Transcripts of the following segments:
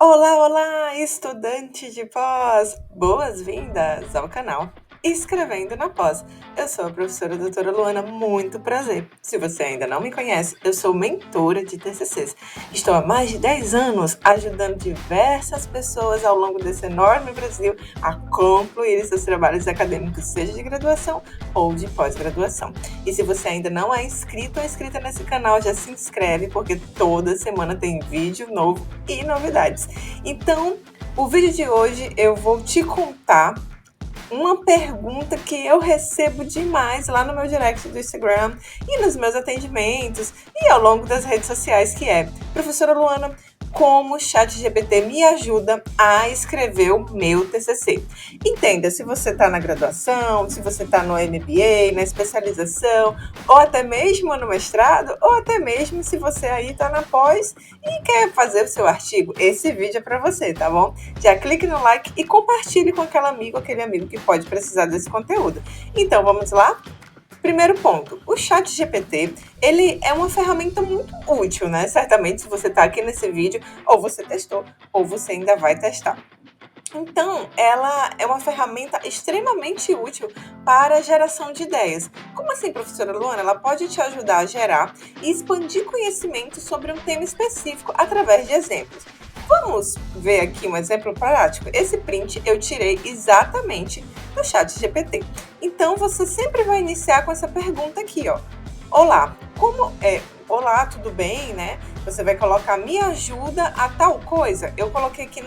Olá, olá, estudante de pós! Boas-vindas ao canal Escrevendo na Pós. Eu sou a professora doutora Luana, muito prazer. Se você ainda não me conhece, eu sou mentora de TCCs. Estou há mais de 10 anos ajudando diversas pessoas ao longo desse enorme Brasil a concluir seus trabalhos acadêmicos, seja de graduação ou de pós-graduação. E se você ainda não é inscrito ou inscrita nesse canal, já se inscreve, porque toda semana tem vídeo novo e novidades. Então, o vídeo de hoje eu vou te contar uma pergunta que eu recebo demais lá no meu direct do Instagram e nos meus atendimentos e ao longo das redes sociais, que é: professora Luana, como o ChatGPT me ajuda a escrever o meu TCC? Entenda, se você está na graduação, se você está no MBA, na especialização, ou até mesmo no mestrado, ou até mesmo se você aí está na pós e quer fazer o seu artigo, esse vídeo é para você, tá bom? Já clique no like e compartilhe com aquele amigo que pode precisar desse conteúdo. Então, vamos lá? Primeiro ponto, o ChatGPT, ele é uma ferramenta muito útil, né? Certamente, se você está aqui nesse vídeo, ou você testou, ou você ainda vai testar. Então, ela é uma ferramenta extremamente útil para a geração de ideias. Como assim, professora Luana? Ela pode te ajudar a gerar e expandir conhecimento sobre um tema específico através de exemplos. Vamos ver aqui um exemplo prático? Esse print eu tirei exatamente do ChatGPT. Então, você sempre vai iniciar com essa pergunta aqui, ó. Olá, Olá, tudo bem, né? Você vai colocar me ajuda a tal coisa. Eu coloquei aqui,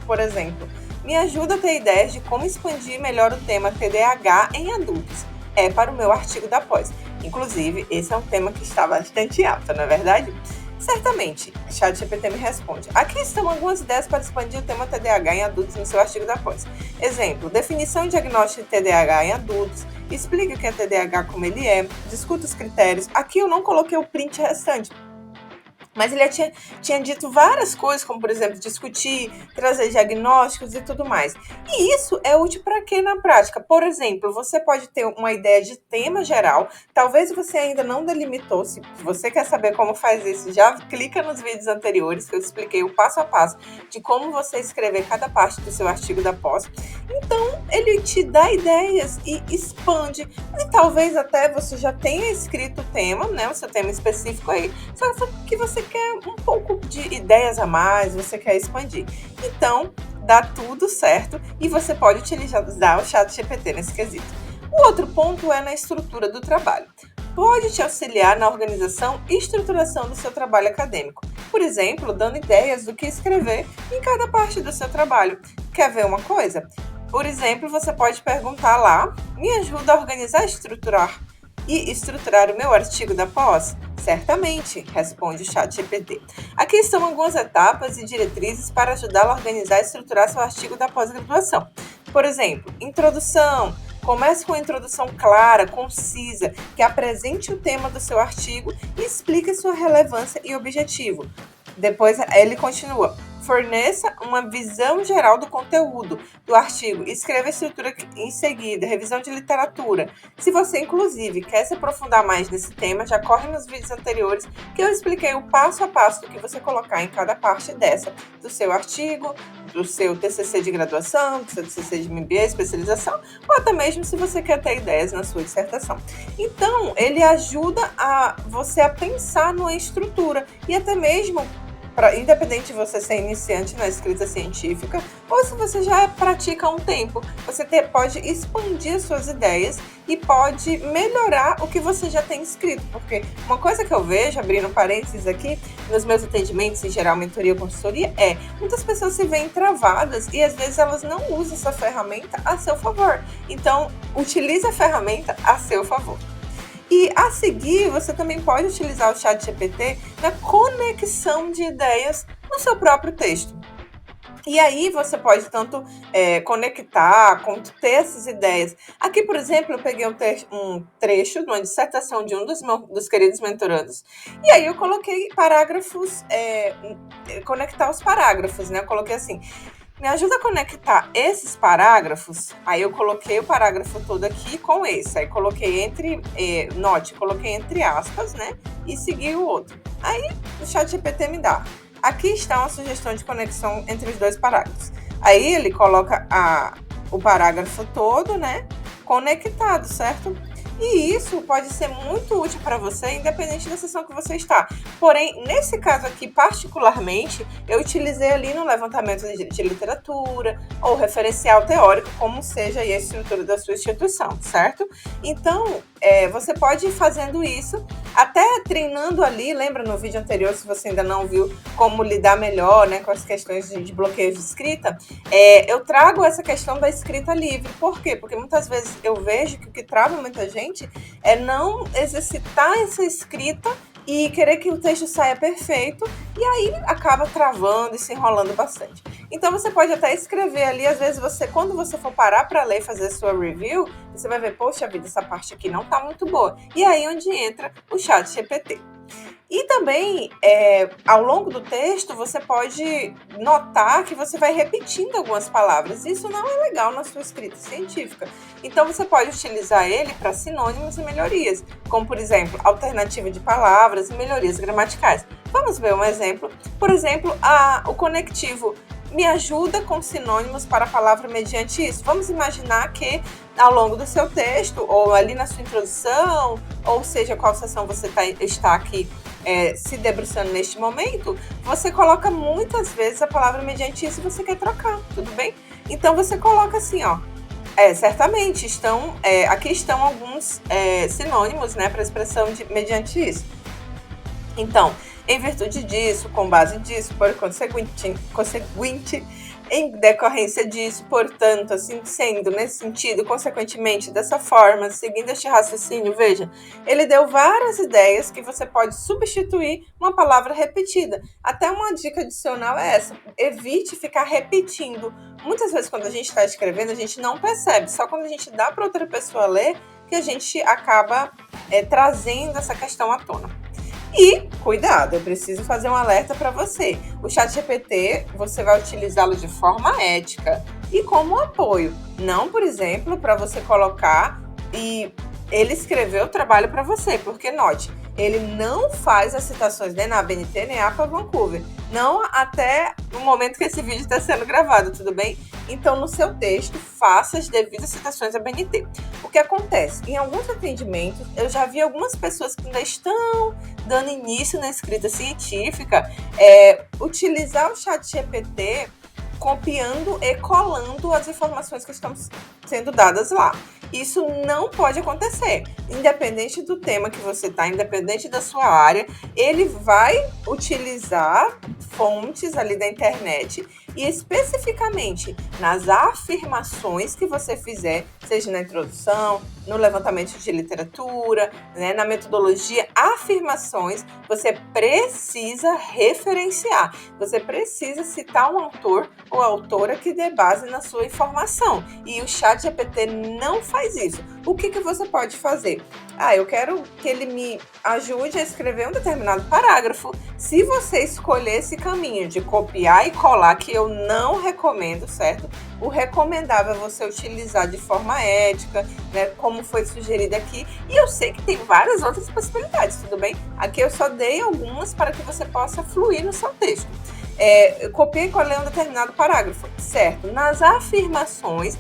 por exemplo, me ajuda a ter ideias de como expandir melhor o tema TDAH em adultos. É para o meu artigo da pós. Inclusive, esse é um tema que está bastante alto, não é verdade? Certamente, ChatGPT me responde. Aqui estão algumas ideias para expandir o tema TDAH em adultos no seu artigo da pós. Exemplo, definição e diagnóstico de TDAH em adultos, explique o que é TDAH, como ele é, discuta os critérios. Aqui eu não coloquei o print restante, mas ele tinha dito várias coisas, como, por exemplo, discutir, trazer diagnósticos e tudo mais. E isso é útil para quê na prática? Por exemplo, você pode ter uma ideia de tema geral, talvez você ainda não delimitou. Se você quer saber como faz isso, já clica nos vídeos anteriores, que eu expliquei o passo a passo de como você escrever cada parte do seu artigo da pós. Então, ele te dá ideias e expande. E talvez até você já tenha escrito o tema, né, o seu tema específico aí, só que você quer um pouco de ideias a mais, você quer expandir. Então, dá tudo certo e você pode utilizar o ChatGPT nesse quesito. O outro ponto é na estrutura do trabalho. Pode te auxiliar na organização e estruturação do seu trabalho acadêmico. Por exemplo, dando ideias do que escrever em cada parte do seu trabalho. Quer ver uma coisa? Por exemplo, você pode perguntar lá: me ajuda a organizar e estruturar o meu artigo da pós? Certamente, responde o ChatGPT. Aqui estão algumas etapas e diretrizes para ajudá-lo a organizar e estruturar seu artigo da pós-graduação. Por exemplo, introdução. Comece com uma introdução clara, concisa, que apresente o tema do seu artigo e explique sua relevância e objetivo. Depois ele continua: forneça uma visão geral do conteúdo do artigo, escreva a estrutura em seguida, revisão de literatura. Se você, inclusive, quer se aprofundar mais nesse tema, já corre nos vídeos anteriores que eu expliquei o passo a passo do que você colocar em cada parte dessa, do seu artigo, do seu TCC de graduação, do seu TCC de MBA, especialização, ou até mesmo se você quer ter ideias na sua dissertação. Então, ele ajuda você a pensar numa estrutura e até mesmo, independente de você ser iniciante na escrita científica ou se você já pratica há um tempo, você pode expandir suas ideias e pode melhorar o que você já tem escrito, porque uma coisa que eu vejo, abrindo parênteses aqui, nos meus atendimentos, em geral, mentoria ou consultoria, muitas pessoas se veem travadas e às vezes elas não usam essa ferramenta a seu favor. Então, utilize a ferramenta a seu favor. E a seguir, você também pode utilizar o ChatGPT na conexão de ideias no seu próprio texto. E aí você pode tanto conectar, quanto ter essas ideias. Aqui, por exemplo, eu peguei um trecho de uma dissertação de um dos queridos mentorandos. E aí eu coloquei parágrafos, conectar os parágrafos, né? Eu coloquei assim: me ajuda a conectar esses parágrafos. Aí eu coloquei o parágrafo todo aqui com esse. Aí coloquei coloquei entre aspas, né? E segui o outro. Aí o ChatGPT me dá: aqui está uma sugestão de conexão entre os dois parágrafos. Aí ele coloca o parágrafo todo, né, conectado, certo? E isso pode ser muito útil para você, independente da sessão que você está. Porém, nesse caso aqui, particularmente, eu utilizei ali no levantamento de literatura ou referencial teórico, como seja aí a estrutura da sua instituição, certo? Então, você pode ir fazendo isso, até treinando ali, lembra no vídeo anterior, se você ainda não viu como lidar melhor, né, com as questões de bloqueios de escrita, eu trago essa questão da escrita livre. Por quê? Porque muitas vezes eu vejo que o que trava muita gente é não exercitar essa escrita e querer que o texto saia perfeito, e aí acaba travando e se enrolando bastante. Então você pode até escrever ali, às vezes quando você for parar para ler, fazer sua review, você vai ver, poxa vida, essa parte aqui não tá muito boa. E aí onde entra o ChatGPT. E também, ao longo do texto, você pode notar que você vai repetindo algumas palavras. Isso não é legal na sua escrita científica. Então, você pode utilizar ele para sinônimos e melhorias, como, por exemplo, alternativa de palavras e melhorias gramaticais. Vamos ver um exemplo. Por exemplo, o conectivo me ajuda com sinônimos para a palavra mediante isso. Vamos imaginar que ao longo do seu texto, ou ali na sua introdução, ou seja, qual seção você está aqui se debruçando neste momento, você coloca muitas vezes a palavra mediante isso e você quer trocar, tudo bem? Então você coloca assim, ó, certamente aqui estão alguns sinônimos, né, para a expressão de mediante isso. Então, em virtude disso, com base disso, por conseguinte, em decorrência disso, portanto, assim sendo, nesse sentido, consequentemente, dessa forma, seguindo este raciocínio, veja, ele deu várias ideias que você pode substituir uma palavra repetida. Até uma dica adicional é essa: evite ficar repetindo. Muitas vezes, quando a gente está escrevendo, a gente não percebe, só quando a gente dá para outra pessoa ler que a gente acaba trazendo essa questão à tona. E, cuidado, eu preciso fazer um alerta para você. O ChatGPT, você vai utilizá-lo de forma ética e como apoio. Não, por exemplo, para você colocar e ele escrever o trabalho para você. Porque, note, ele não faz as citações nem na ABNT, nem APA Vancouver. Não até o momento que esse vídeo está sendo gravado, tudo bem? Então, no seu texto, faça as devidas citações à ABNT. O que acontece? Em alguns atendimentos, eu já vi algumas pessoas que ainda estão dando início na escrita científica, utilizar o ChatGPT copiando e colando as informações que estão sendo dadas lá. Isso não pode acontecer. Independente do tema que você está, independente da sua área, ele vai utilizar fontes ali da internet e especificamente nas afirmações que você fizer, seja na introdução, no levantamento de literatura, né, na metodologia, afirmações, você precisa referenciar. Você precisa citar um autor ou autora que dê base na sua informação. E o ChatGPT não faz isso. O que você pode fazer? Eu quero que ele me ajude a escrever um determinado parágrafo. Se você escolher esse caminho de copiar e colar, que eu não recomendo, certo? O recomendável é você utilizar de forma ética, né, como foi sugerido aqui. E eu sei que tem várias outras possibilidades, tudo bem? Aqui eu só dei algumas para que você possa fluir no seu texto. Copiei e colei um determinado parágrafo, certo? Nas afirmações,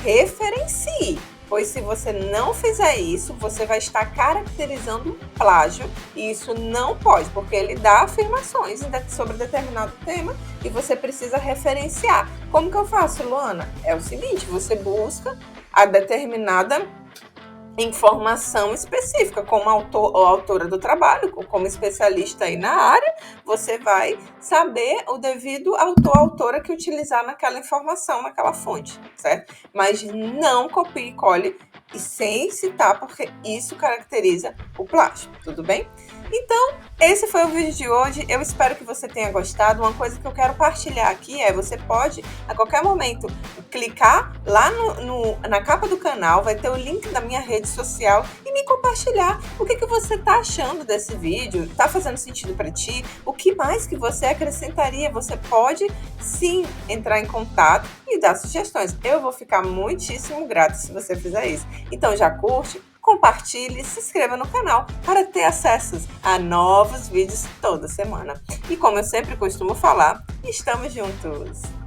referencie. Pois se você não fizer isso, você vai estar caracterizando um plágio e isso não pode, porque ele dá afirmações sobre determinado tema e você precisa referenciar. Como que eu faço, Luana? É o seguinte, você busca a determinada informação específica, como autor ou autora do trabalho, como especialista aí na área, você vai saber o devido autor ou autora que utilizar naquela informação, naquela fonte, certo? Mas não copie e cole e sem citar, porque isso caracteriza o plágio, tudo bem? Então, esse foi o vídeo de hoje. Eu espero que você tenha gostado. Uma coisa que eu quero partilhar aqui você pode, a qualquer momento, clicar lá na capa do canal, vai ter o link da minha rede social e me compartilhar o que você está achando desse vídeo. Está fazendo sentido para ti? O que mais que você acrescentaria? Você pode, sim, entrar em contato e dar sugestões. Eu vou ficar muitíssimo grata se você fizer isso. Então, já curte, compartilhe e se inscreva no canal para ter acessos a novos vídeos toda semana. E como eu sempre costumo falar, estamos juntos!